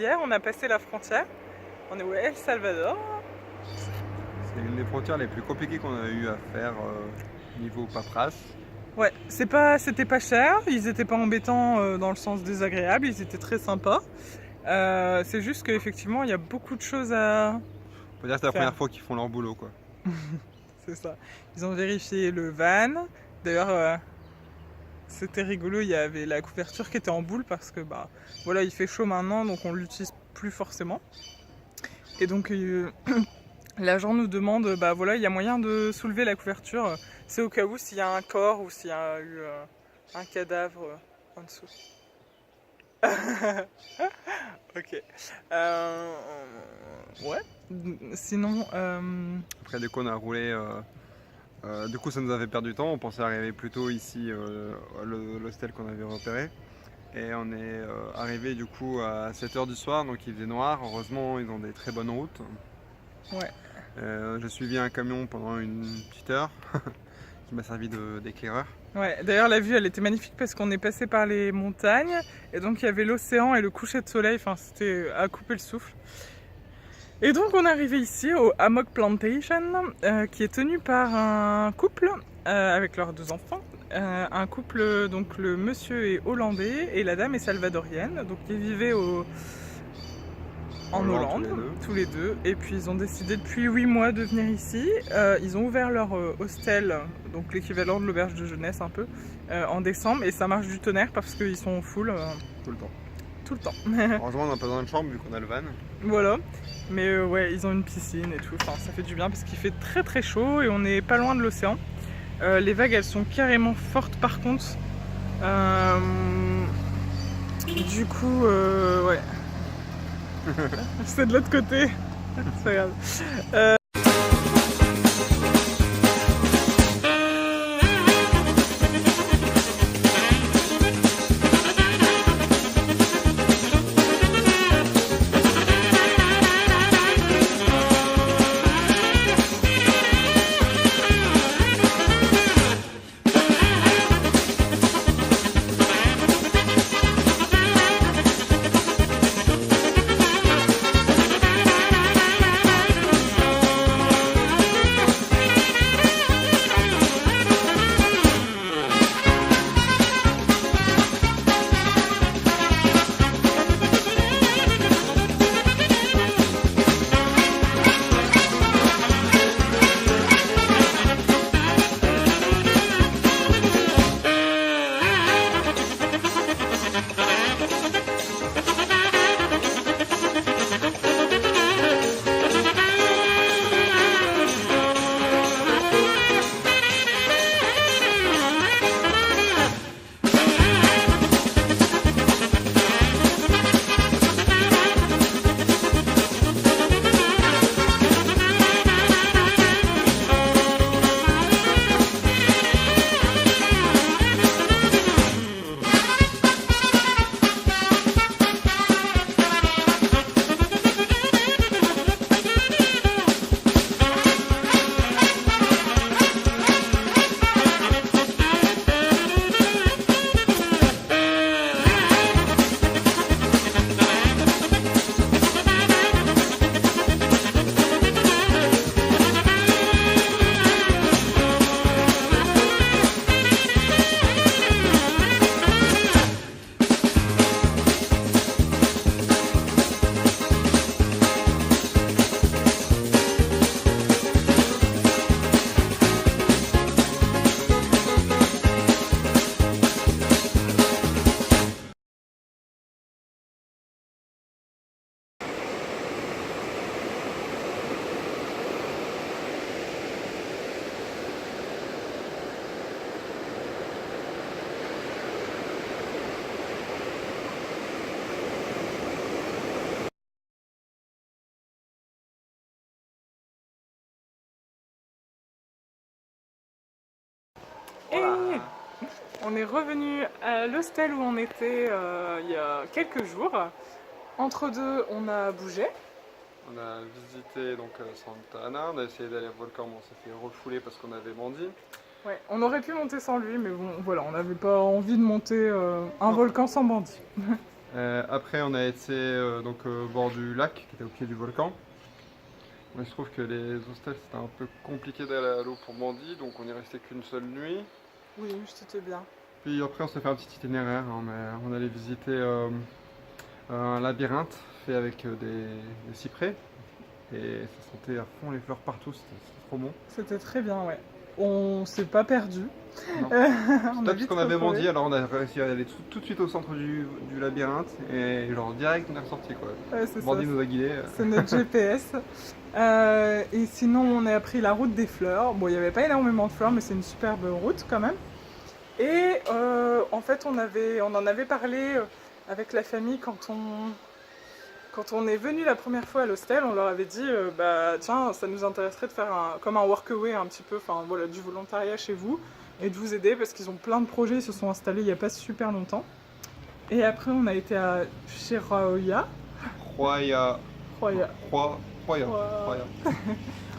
hier, on a passé la frontière. On est au El Salvador. C'est une des frontières les plus compliquées qu'on a eu à faire niveau paperasse. Ouais, c'était pas cher, ils étaient pas embêtants dans le sens désagréable, ils étaient très sympas. C'est juste qu'effectivement, il y a beaucoup de choses à On peut dire que c'est la faire. première fois qu'ils font leur boulot, quoi. C'est ça. Ils ont vérifié le van. D'ailleurs, c'était rigolo, il y avait la couverture qui était en boule parce que bah voilà, il fait chaud maintenant, donc on l'utilise plus forcément. Et donc l'agent nous demande, bah voilà, il y a moyen de soulever la couverture. C'est au cas où s'il y a un corps ou s'il y a eu un cadavre en dessous. Ok. Ouais. Sinon, Après, du coup, on a roulé. Du coup, ça nous avait perdu du temps. On pensait arriver plus tôt ici à l'hostel qu'on avait repéré. Et on est arrivé du coup à 7h du soir, donc il faisait noir. Heureusement, ils ont des très bonnes routes. ouais. J'ai suivi un camion pendant une petite heure qui m'a servi d'éclaireur. Ouais, d'ailleurs la vue elle était magnifique parce qu'on est passé par les montagnes et donc il y avait l'océan et le coucher de soleil, enfin c'était à couper le souffle. Et donc on est arrivé ici au Hammock Plantation qui est tenu par un couple avec leurs 2 enfants. Un couple, donc le monsieur est hollandais et la dame est salvadorienne, donc ils vivaient en Hollande, tous les deux. Et puis ils ont décidé depuis 8 mois de venir ici. Ils ont ouvert leur hostel, donc l'équivalent de l'auberge de jeunesse un peu, en décembre. Et ça marche du tonnerre parce qu'ils sont full Tout le temps. tout le temps. Heureusement, on n'a pas besoin de chambre vu qu'on a le van. Voilà. Mais ouais, ils ont une piscine et tout. Enfin, ça fait du bien parce qu'il fait très très chaud et on est pas loin de l'océan. Les vagues, elles sont carrément fortes par contre. Du coup, ouais. C'est de l'autre côté. C'est pas grave. Et on est revenu à l'hostel où on était il y a quelques jours. Entre deux, on a bougé. On a visité donc Santa Ana, on a essayé d'aller au volcan, mais on s'est fait refouler parce qu'on avait Mandy. Ouais, on aurait pu monter sans lui, mais bon, voilà, on n'avait pas envie de monter un volcan sans bandit. Après, on a été donc au bord du lac, qui était au pied du volcan. Mais je trouve que les hostels, c'était un peu compliqué d'aller à l'eau pour Bandit, donc on est resté qu'une seule nuit. Oui, c'était bien. Puis après, on s'est fait un petit itinéraire. On allait visiter un labyrinthe fait avec des cyprès. Et ça sentait à fond les fleurs partout, c'était trop bon. C'était très bien, ouais. On s'est pas perdu. Non. On a Top, vite qu'on avait retrouvé. Bandit, alors on a réussi à aller tout de suite au centre du labyrinthe et genre direct on est ressorti quoi. Ouais, c'est ça. Bandit nous a guidés. C'est notre GPS. Et sinon, on a pris la route des fleurs. Bon, il n'y avait pas énormément de fleurs, mais c'est une superbe route quand même. Et en fait, on en avait parlé avec la famille quand on est venu la première fois à l'hostel. On leur avait dit, bah tiens, ça nous intéresserait de faire comme un workaway un petit peu, enfin voilà, du volontariat chez vous et de vous aider parce qu'ils ont plein de projets, ils se sont installés il n'y a pas super longtemps. Et après, on a été à Cheraoya. Roya.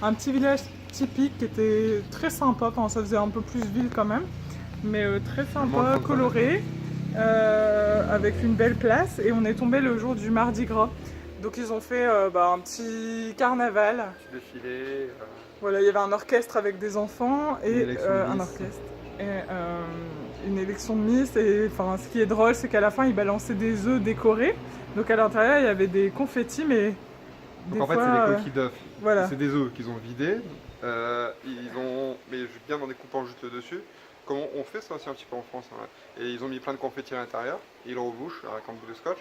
Un petit village typique qui était très sympa, enfin, ça faisait un peu plus ville quand même, mais très sympa, coloré, avec une belle place. Et on est tombé le jour du Mardi Gras. Donc ils ont fait un petit carnaval. Un petit défilé. Voilà, il y avait un orchestre avec des enfants et un orchestre. Et une élection de Miss. Et enfin, ce qui est drôle, c'est qu'à la fin, ils balançaient des œufs décorés. Donc à l'intérieur, il y avait des confettis, mais donc en fait, c'est des coquilles d'œufs. Voilà. C'est des œufs qu'ils ont vidés. Mais bien en découpant juste dessus. Comme on fait ça aussi un petit peu en France. Hein. Et ils ont mis plein de confettis à l'intérieur. Ils le rebouchent avec un bout de scotch.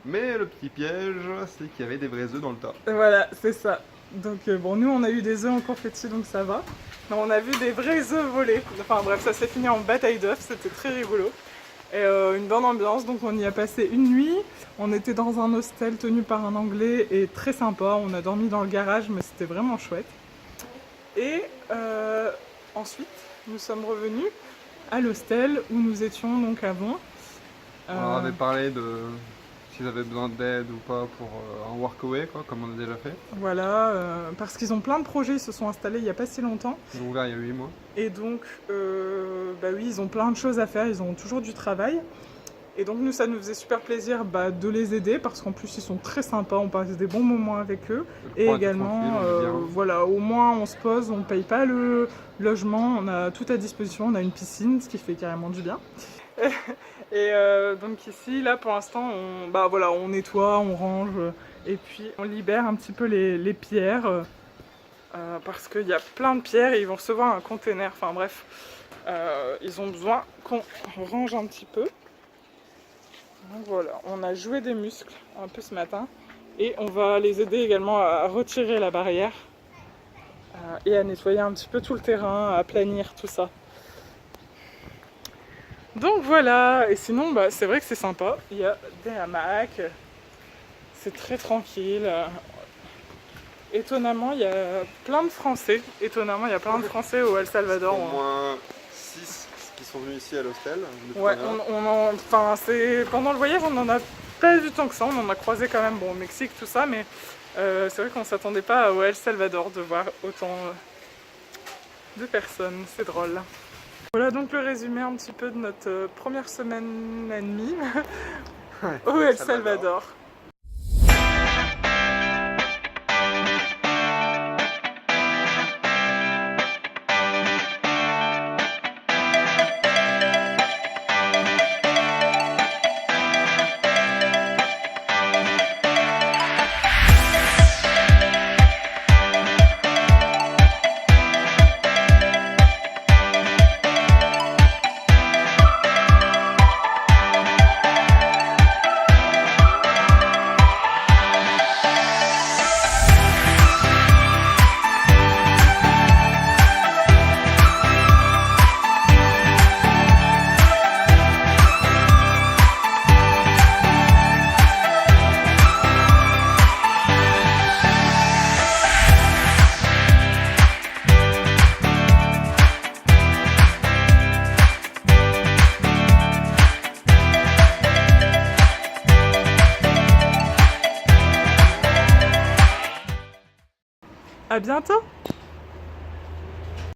Mais le petit piège, c'est qu'il y avait des vrais œufs dans le tas. Voilà, c'est ça. Donc bon, nous on a eu des œufs en confetti, donc ça va. Mais on a vu des vrais œufs volés. Enfin bref, ça s'est fini en bataille d'œufs, c'était très rigolo. Et une bonne ambiance, donc on y a passé une nuit. On était dans un hostel tenu par un Anglais et très sympa. On a dormi dans le garage, mais c'était vraiment chouette. Et ensuite, nous sommes revenus à l'hostel où nous étions donc avant. On leur avait parlé de s'ils avaient besoin d'aide ou pas pour un workaway, quoi, comme on a déjà fait. Voilà, parce qu'ils ont plein de projets, ils se sont installés il n'y a pas si longtemps. Ils ont ouvert il y a 8 mois. Et donc, bah oui, ils ont plein de choses à faire, ils ont toujours du travail. Et donc nous, ça nous faisait super plaisir de les aider, parce qu'en plus ils sont très sympas, on passe des bons moments avec eux. Et également, voilà, au moins on se pose, on ne paye pas le logement, on a tout à disposition, on a une piscine, ce qui fait carrément du bien. Et donc ici, là pour l'instant, on nettoie, on range, et puis on libère un petit peu les pierres, parce qu'il y a plein de pierres et ils vont recevoir un container, enfin bref, ils ont besoin qu'on range un petit peu. Donc voilà, on a joué des muscles un peu ce matin et on va les aider également à retirer la barrière et à nettoyer un petit peu tout le terrain, à planir tout ça. Donc voilà, et sinon c'est vrai que c'est sympa, il y a des hamacs, c'est très tranquille. Étonnamment, il y a plein de Français, au El Salvador. Au moins 6 qui sont venus ici à l'hostel. Ouais, pendant le voyage, on n'en a pas vu tant que ça, on en a croisé quand même, au Mexique, tout ça, mais c'est vrai qu'on ne s'attendait pas au El Salvador de voir autant de personnes, c'est drôle. Voilà donc le résumé un petit peu de notre première semaine et demie au El Salvador. À bientôt!